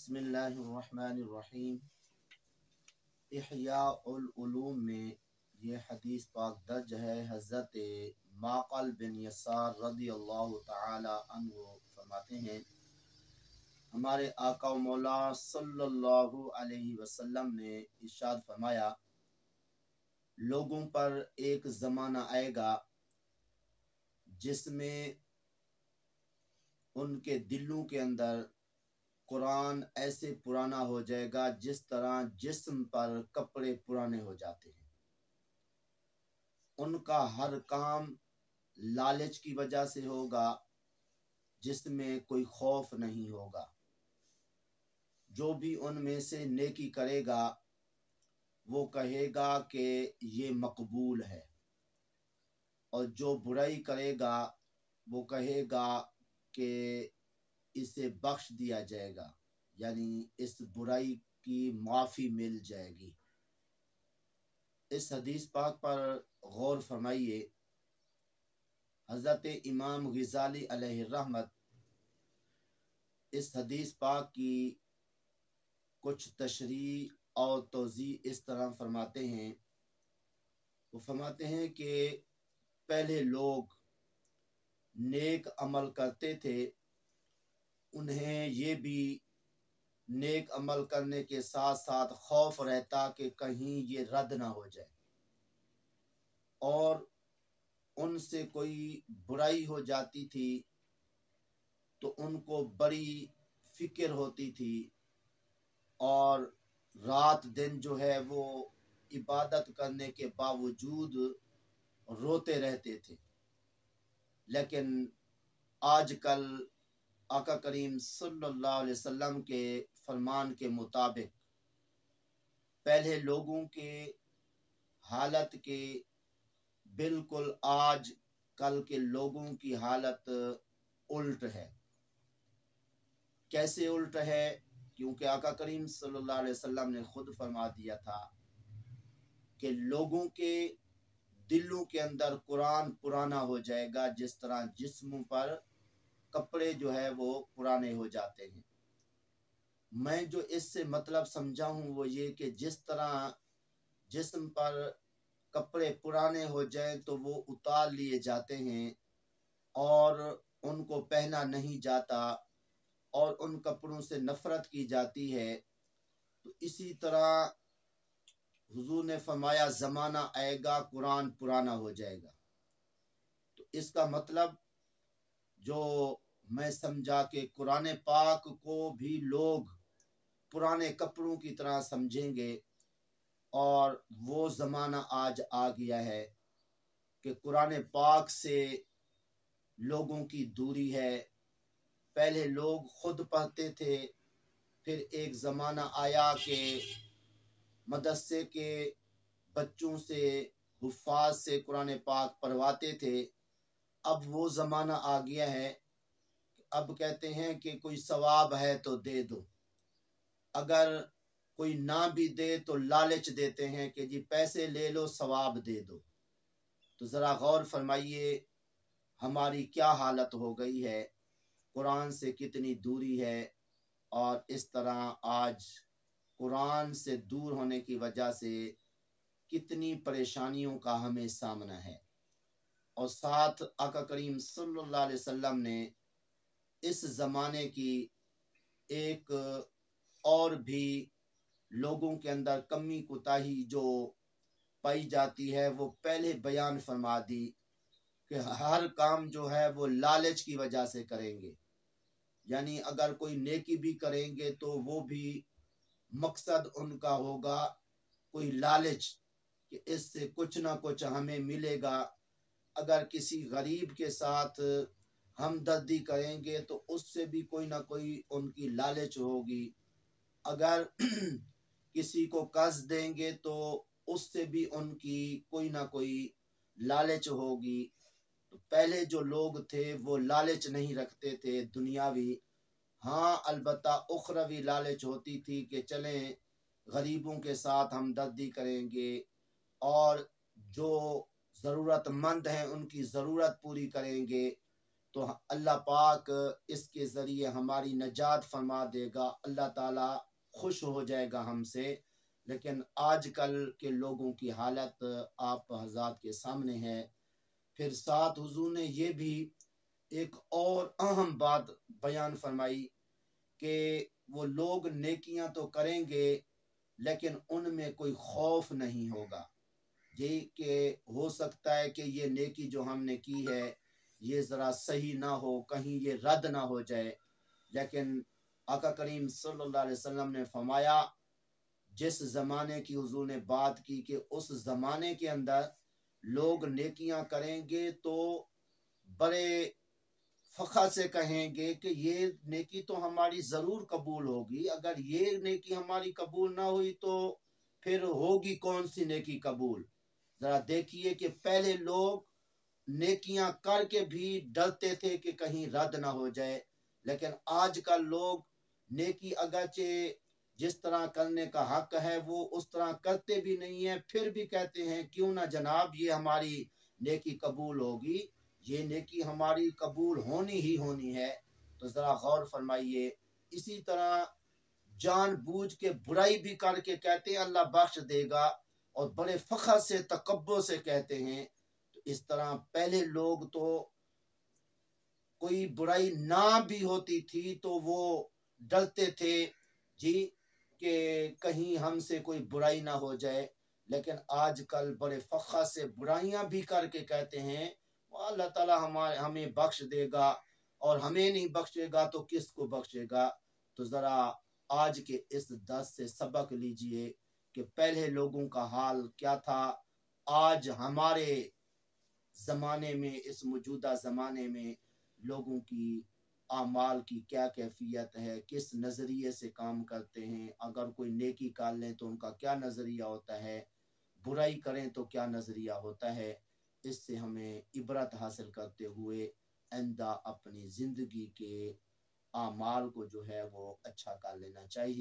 बिस्मिल्लाहिर्रहमानिर्रहीम। इह्याउल-उलूम में ये हदीस पाक दर्ज है। हज़रत माक़ल बिन यसार रज़ियल्लाहु ताला अन्हु फरमाते हैं, हमारे आका व मौला सल्लल्लाहु अलैहि वसल्लम ने इरशाद फरमाया, लोगों पर एक ज़माना आएगा जिसमें उनके दिलों के अंदर कुरान ऐसे पुराना हो जाएगा जिस तरह जिस्म पर कपड़े पुराने हो जाते हैं। उनका हर काम लालच की वजह से होगा जिसमें कोई खौफ नहीं होगा। जो भी उनमें से नेकी करेगा वो कहेगा कि ये मकबूल है, और जो बुराई करेगा वो कहेगा कि इसे बख्श दिया जाएगा, यानी इस बुराई की माफ़ी मिल जाएगी। इस हदीस पाक पर गौर फरमाइए। हज़रत इमाम ग़ज़ाली अलैहि रहमत इस हदीस पाक की कुछ तशरीह और तौज़ी इस तरह फरमाते हैं। वो फरमाते हैं कि पहले लोग नेक अमल करते थे, उन्हें ये भी नेक अमल करने के साथ साथ खौफ रहता कि कहीं ये रद्द ना हो जाए, और उनसे कोई बुराई हो जाती थी तो उनको बड़ी फिक्र होती थी, और रात दिन जो है वो इबादत करने के बावजूद रोते रहते थे। लेकिन आजकल आका करीम सल्लल्लाहु अलैहि वसल्लम के फरमान के मुताबिक पहले लोगों के हालत के बिल्कुल आज कल के लोगों की हालत उल्ट है। कैसे उल्ट है? क्योंकि आका करीम सल्लल्लाहु अलैहि वसल्लम ने खुद फरमा दिया था कि लोगों के दिलों के अंदर कुरान पुराना हो जाएगा जिस तरह जिस्म पर कपड़े जो है वो पुराने हो जाते हैं। मैं जो इससे मतलब समझा हूँ वो ये कि जिस तरह जिस्म पर कपड़े पुराने हो जाएं तो वो उतार लिए जाते हैं और उनको पहना नहीं जाता और उन कपड़ों से नफरत की जाती है, तो इसी तरह हुजूर ने फरमाया ज़माना आएगा कुरान पुराना हो जाएगा। तो इसका मतलब जो मैं समझा कि कुरान पाक को भी लोग पुराने कपड़ों की तरह समझेंगे, और वो ज़माना आज आ गया है कि कुरान पाक से लोगों की दूरी है। पहले लोग खुद पढ़ते थे, फिर एक ज़माना आया कि मदरसे के बच्चों से हुफ़ाज़ से कुरान पाक पढ़वाते थे। अब वो ज़माना आ गया है, अब कहते हैं कि कोई सवाब है तो दे दो, अगर कोई ना भी दे तो लालच देते हैं कि जी पैसे ले लो सवाब दे दो। तो ज़रा गौर फरमाइए हमारी क्या हालत हो गई है, कुरान से कितनी दूरी है, और इस तरह आज कुरान से दूर होने की वजह से कितनी परेशानियों का हमें सामना है। और साथ आका करीम सल्लल्लाहु अलैहि वसल्लम ने इस ज़माने की एक और भी लोगों के अंदर कमी कोताही जो पाई जाती है वो पहले बयान फरमा दी कि हर काम जो है वो लालच की वजह से करेंगे। यानी अगर कोई नेकी भी करेंगे तो वो भी मकसद उनका होगा कोई लालच कि इससे कुछ ना कुछ हमें मिलेगा। अगर किसी गरीब के साथ हमदर्दी करेंगे तो उससे भी कोई ना कोई उनकी लालच होगी। अगर किसी को कर्ज देंगे तो उससे भी उनकी कोई ना कोई लालच होगी। तो पहले जो लोग थे वो लालच नहीं रखते थे दुनियावी, हाँ अलबत्ता उखरवी लालच होती थी कि चलें गरीबों के साथ हमदर्दी करेंगे और जो ज़रूरतमंद हैं उनकी ज़रूरत पूरी करेंगे। تو اللہ پاک اس کے ذریعے ہماری نجات فرما دے گا، اللہ تعالیٰ خوش ہو جائے گا ہم سے۔ لیکن آج کل کے لوگوں کی حالت آپ حضرات کے سامنے ہے۔ پھر ساتھ حضور نے یہ بھی ایک اور اہم بات بیان فرمائی کہ وہ لوگ نیکیاں تو کریں گے لیکن ان میں کوئی خوف نہیں ہوگا، یہ کہ ہو سکتا ہے کہ یہ نیکی جو ہم نے کی ہے یہ ذرا صحیح نہ ہو، کہیں یہ رد نہ ہو جائے۔ لیکن آقا کریم صلی اللہ علیہ وسلم نے فرمایا، جس زمانے کی حضور نے بات کی کہ اس زمانے کے اندر لوگ نیکیاں کریں گے تو بڑے فخر سے کہیں گے کہ یہ نیکی تو ہماری ضرور قبول ہوگی، اگر یہ نیکی ہماری قبول نہ ہوئی تو پھر ہوگی کون سی نیکی قبول۔ ذرا دیکھیے کہ پہلے لوگ نیکیاں کر کے بھی ڈرتے تھے کہ کہیں رد نہ ہو جائے، لیکن آج کل لوگ نیکی اگرچہ جس طرح کرنے کا حق ہے وہ اس طرح کرتے بھی نہیں ہیں، پھر بھی کہتے ہیں کیوں نہ جناب یہ ہماری نیکی قبول ہوگی، یہ نیکی ہماری قبول ہونی ہی ہونی ہے۔ تو ذرا غور فرمائیے، اسی طرح جان بوجھ کے برائی بھی کر کے کہتے ہیں اللہ بخش دے گا، اور بڑے فخر سے تکبر سے کہتے ہیں۔ تو اس طرح پہلے لوگ تو کوئی برائی نہ بھی ہوتی تھی تو وہ ڈرتے تھے جی کہ کہیں ہم سے کوئی برائی نہ ہو جائے، لیکن آج کل بڑے فخر سے برائیاں بھی کر کے کہتے ہیں اللہ تعالیٰ ہمیں بخش دے گا، اور ہمیں نہیں بخشے گا تو کس کو بخشے گا۔ تو ذرا آج کے اس درس سے سبق لیجئے کہ پہلے لوگوں کا حال کیا تھا، آج ہمارے زمانے میں، اس موجودہ زمانے میں لوگوں کی اعمال کی کیا کیفیت ہے، کس نظریے سے کام کرتے ہیں، اگر کوئی نیکی کر لیں تو ان کا کیا نظریہ ہوتا ہے، برائی کریں تو کیا نظریہ ہوتا ہے۔ اس سے ہمیں عبرت حاصل کرتے ہوئے آئندہ اپنی زندگی کے اعمال کو جو ہے وہ اچھا کر لینا چاہیے۔